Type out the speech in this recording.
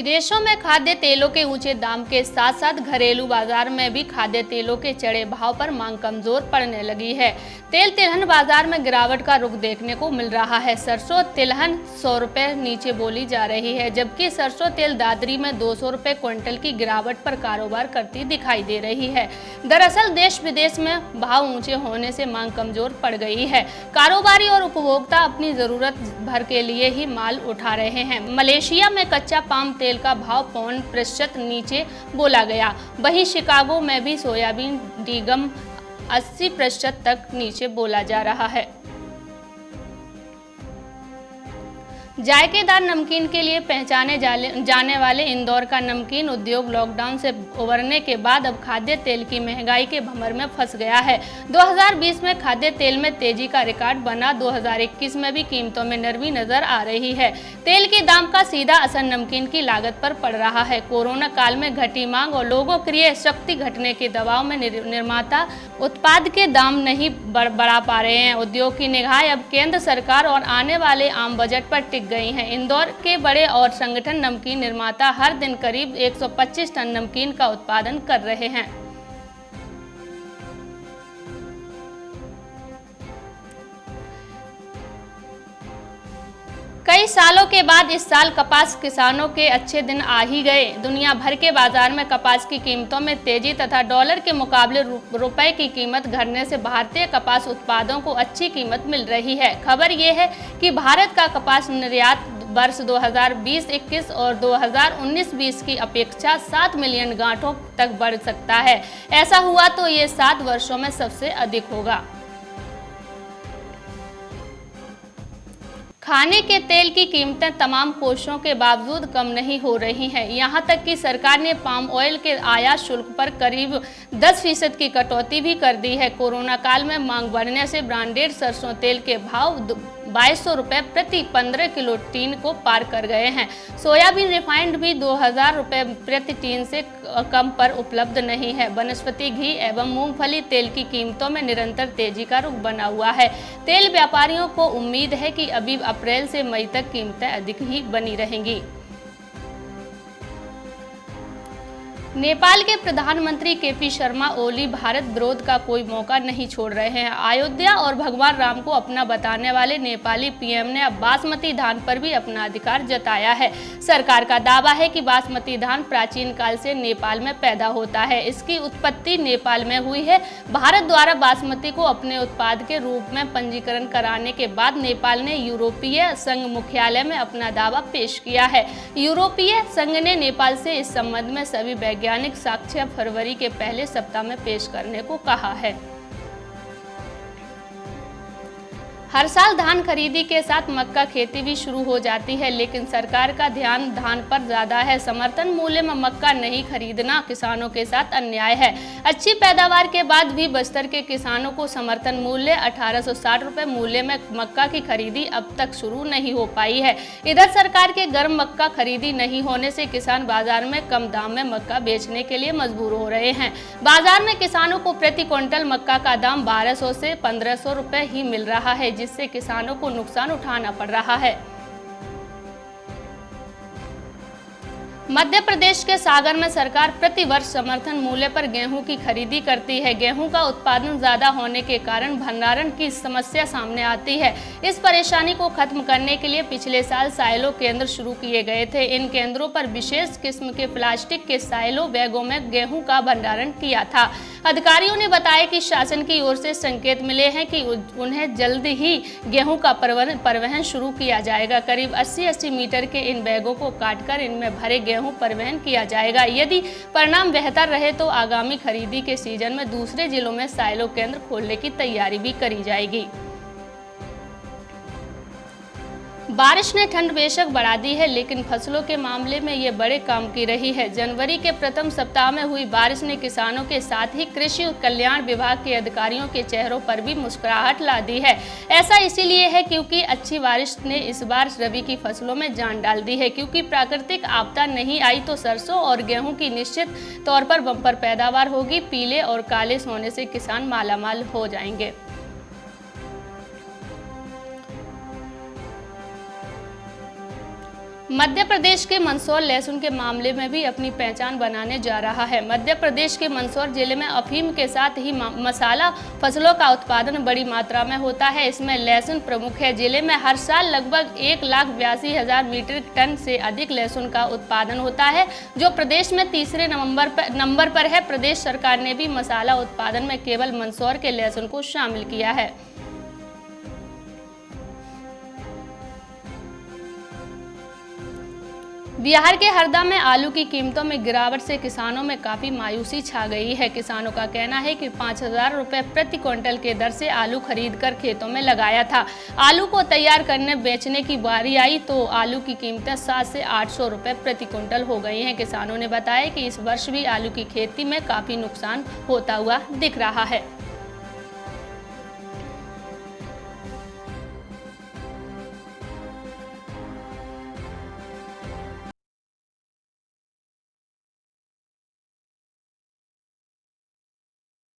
विदेशों में खाद्य तेलों के ऊंचे दाम के साथ साथ घरेलू बाजार में भी खाद्य तेलों के चढ़े भाव पर मांग कमजोर पड़ने लगी है। तेल तिलहन बाजार में गिरावट का रुख देखने को मिल रहा है। सरसों तिलहन 100 रुपए नीचे बोली जा रही है, जबकि सरसों तेल दादरी में 200 रुपए क्विंटल की गिरावट पर कारोबार करती दिखाई दे रही है। दरअसल देश विदेश में भाव ऊंचे होने से मांग कमजोर पड़ गई है। कारोबारी और उपभोक्ता अपनी जरूरत भर के लिए ही माल उठा रहे हैं। मलेशिया में कच्चा पाम तेल का भाव %5 नीचे बोला गया। वहीं शिकागो में भी सोयाबीन डीगम 80% तक नीचे बोला जा रहा है। जायकेदार नमकीन के लिए पहचाने जाने वाले इंदौर का नमकीन उद्योग लॉकडाउन से उबरने के बाद अब खाद्य तेल की महंगाई के भंवर में फंस गया है। 2020 में खाद्य तेल में तेजी का रिकॉर्ड बना। 2021 में भी कीमतों में नरमी नजर आ रही है। तेल के दाम का सीधा असर नमकीन की लागत पर पड़ रहा है। कोरोना काल में घटी मांग और लोगों क्रय शक्ति घटने के दबाव में निर्माता उत्पाद के दाम नहीं बढ़ा पा रहे हैं। उद्योग की निगाहें अब केंद्र सरकार और आने वाले आम बजट पर टिक गई हैं। इंदौर के बड़े और संगठन नमकीन निर्माता हर दिन करीब 125 टन नमकीन का उत्पादन कर रहे हैं। कई सालों के बाद इस साल कपास किसानों के अच्छे दिन आ ही गए। दुनिया भर के बाजार में कपास की कीमतों में तेजी तथा डॉलर के मुकाबले रुपए की कीमत घटने से भारतीय कपास उत्पादों को अच्छी कीमत मिल रही है। खबर ये है कि भारत का कपास निर्यात वर्ष 2020-21 और 2019-20 की अपेक्षा 7 मिलियन गांठों तक बढ़ सकता है। ऐसा हुआ तो ये 7 वर्षों में सबसे अधिक होगा। खाने के तेल की कीमतें तमाम कोशिशों के बावजूद कम नहीं हो रही हैं। यहां तक कि सरकार ने पाम ऑयल के आयात शुल्क पर करीब 10% की कटौती भी कर दी है। कोरोना काल में मांग बढ़ने से ब्रांडेड सरसों तेल के भाव 2200 रुपये प्रति 15 किलो टीन को पार कर गए हैं। सोयाबीन रिफाइंड भी 2000 रुपये प्रति टीन से कम पर उपलब्ध नहीं है। वनस्पति घी एवं मूंगफली तेल की कीमतों में निरंतर तेजी का रुख बना हुआ है। तेल व्यापारियों को उम्मीद है कि अभी अप्रैल से मई तक कीमतें अधिक ही बनी रहेंगी। नेपाल के प्रधानमंत्री केपी शर्मा ओली भारत विरोध का कोई मौका नहीं छोड़ रहे हैं। अयोध्या और भगवान राम को अपना बताने वाले नेपाली पीएम ने अब बासमती धान पर भी अपना अधिकार जताया है। सरकार का दावा है कि बासमती धान प्राचीन काल से नेपाल में पैदा होता है। इसकी उत्पत्ति नेपाल में हुई है। भारत द्वारा बासमती को अपने उत्पाद के रूप में पंजीकरण कराने के बाद नेपाल ने यूरोपीय संघ मुख्यालय में अपना दावा पेश किया है। यूरोपीय संघ ने नेपाल से इस संबंध में सभी वैज्ञानिक साक्ष्य फरवरी के पहले सप्ताह में पेश करने को कहा है। हर साल धान खरीदी के साथ मक्का खेती भी शुरू हो जाती है, लेकिन सरकार का ध्यान धान पर ज्यादा है। समर्थन मूल्य में मक्का नहीं खरीदना किसानों के साथ अन्याय है। अच्छी पैदावार के बाद भी बस्तर के किसानों को समर्थन मूल्य 1860 रुपये मूल्य में मक्का की खरीदी अब तक शुरू नहीं हो पाई है। इधर सरकार के गर्म मक्का खरीदी नहीं होने से किसान बाजार में कम दाम में मक्का बेचने के लिए मजबूर हो रहे हैं। बाजार में किसानों को प्रति क्विंटल मक्का का दाम 1200 से 1500 रुपये ही मिल रहा है, जिससे किसानों को नुकसान उठाना पड़ रहा है। मध्य प्रदेश के सागर में सरकार प्रति वर्ष समर्थन मूल्य पर गेहूं की खरीदी करती है। गेहूं का उत्पादन ज्यादा होने के कारण भंडारण की समस्या सामने आती है। इस परेशानी को खत्म करने के लिए पिछले साल साइलो केंद्र शुरू किए गए थे। इन केंद्रों पर विशेष किस्म के प्लास्टिक के साइलो बैगों में गेहूं का भंडारण किया था। अधिकारियों ने बताया कि शासन की ओर से संकेत मिले हैं कि उन्हें जल्द ही गेहूं का परिवहन शुरू किया जाएगा। करीब 80-80 मीटर के इन बैगों को काटकर इनमें भरे गेहूं परिवहन किया जाएगा। यदि परिणाम बेहतर रहे तो आगामी खरीदी के सीजन में दूसरे जिलों में साइलो केंद्र खोलने की तैयारी भी करी जाएगी। बारिश ने ठंड बेशक बढ़ा दी है, लेकिन फसलों के मामले में ये बड़े काम की रही है। जनवरी के प्रथम सप्ताह में हुई बारिश ने किसानों के साथ ही कृषि कल्याण विभाग के अधिकारियों के चेहरों पर भी मुस्कुराहट ला दी है। ऐसा इसीलिए है क्योंकि अच्छी बारिश ने इस बार रबी की फसलों में जान डाल दी है। क्योंकि प्राकृतिक आपदा नहीं आई तो सरसों और गेहूं की निश्चित तौर पर बम्पर पैदावार होगी। पीले और काले सोने से किसान मालामाल हो जाएंगे। मध्य प्रदेश के मंदसौर लहसुन के मामले में भी अपनी पहचान बनाने जा रहा है। मध्य प्रदेश के मंदसौर जिले में अफीम के साथ ही मसाला फसलों का उत्पादन बड़ी मात्रा में होता है। इसमें लहसुन प्रमुख है। जिले में हर साल लगभग 1,82,000 मीट्रिक टन से अधिक लहसुन का उत्पादन होता है, जो प्रदेश में तीसरे नंबर पर है। प्रदेश सरकार ने भी मसाला उत्पादन में केवल मंदसौर के लहसुन को शामिल किया है। बिहार के हरदा में आलू की कीमतों में गिरावट से किसानों में काफ़ी मायूसी छा गई है। किसानों का कहना है कि 5,000 रुपये प्रति क्विंटल के दर से आलू खरीदकर खेतों में लगाया था। आलू को तैयार करने बेचने की बारी आई तो आलू की कीमतें 700 से 800 रुपये प्रति क्विंटल हो गई हैं। किसानों ने बताया कि इस वर्ष भी आलू की खेती में काफ़ी नुकसान होता हुआ दिख रहा है।